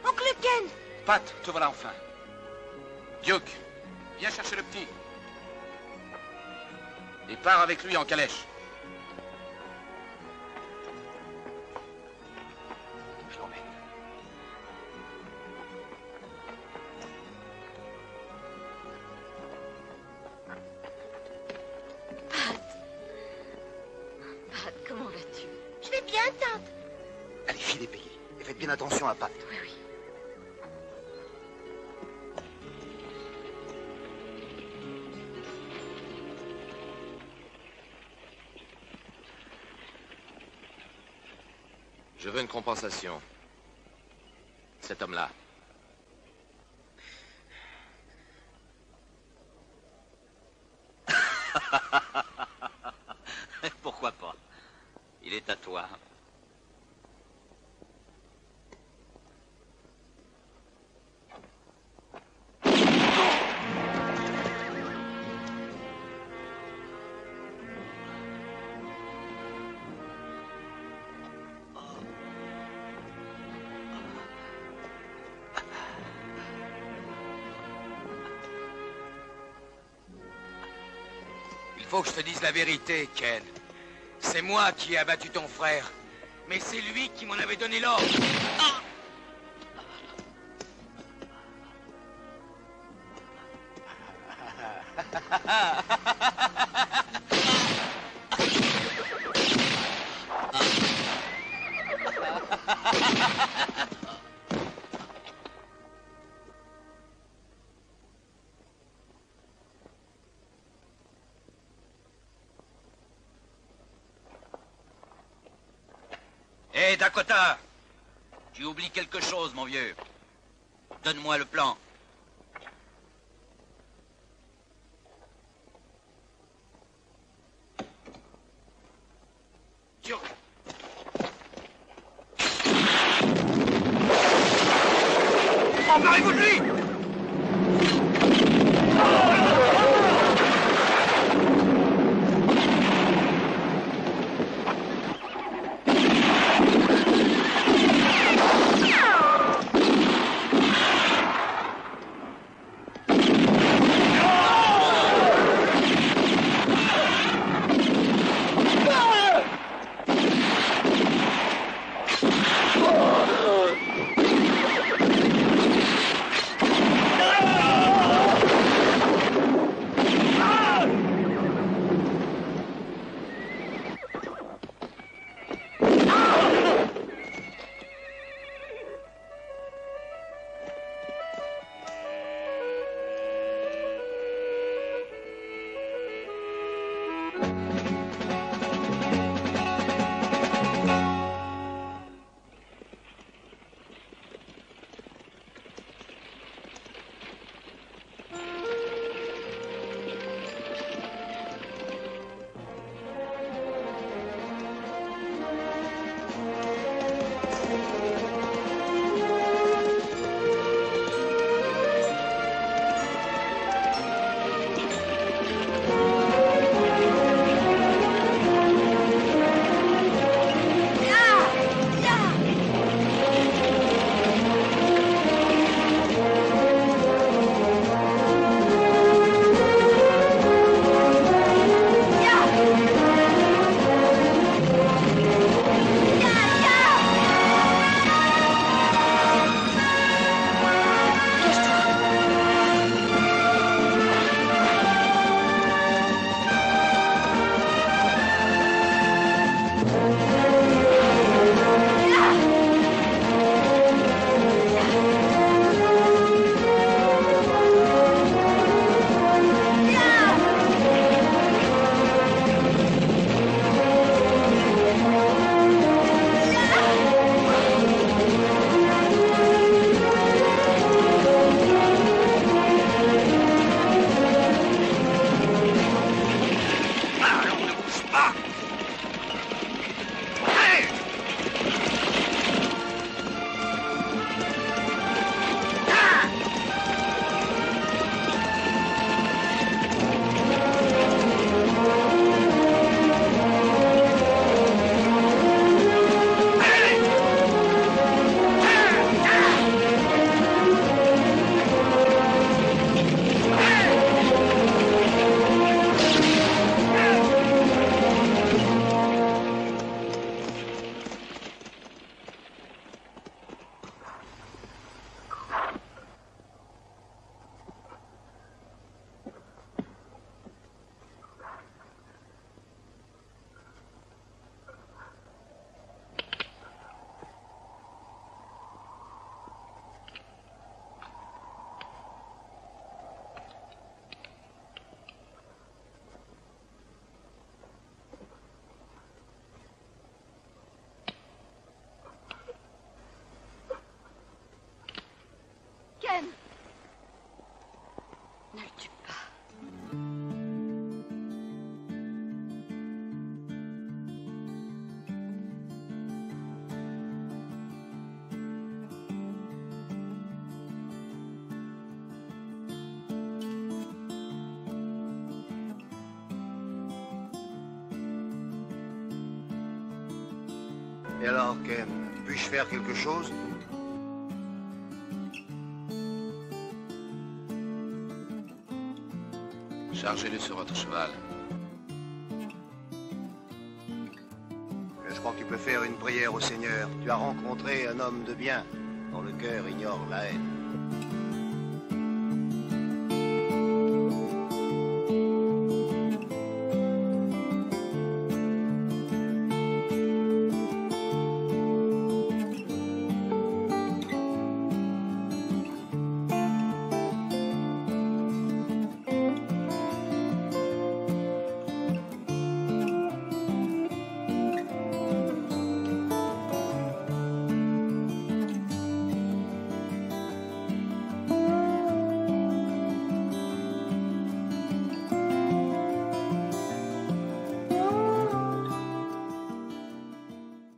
Oncle Ken! Pat, te voilà enfin. Duke, viens chercher le petit. Et pars avec lui en calèche. Je l'emmène. Pat, comment vas-tu? Je vais bien, tante. Allez, filez, Peggy. Et faites bien attention à Pat. Oui, oui. Je veux une compensation. Cet homme-là. Pourquoi pas? Il est à toi. Il faut que je te dise la vérité, Ken. C'est moi qui ai abattu ton frère. Mais c'est lui qui m'en avait donné l'ordre. Ah! Hé, Dakota! Tu oublies quelque chose, mon vieux. Donne-moi le plan. Emparez-vous de lui! Et alors, Ken, puis-je faire quelque chose? Chargez-le sur votre cheval. Je crois que tu peux faire une prière au Seigneur. Tu as rencontré un homme de bien, dont le cœur ignore la haine.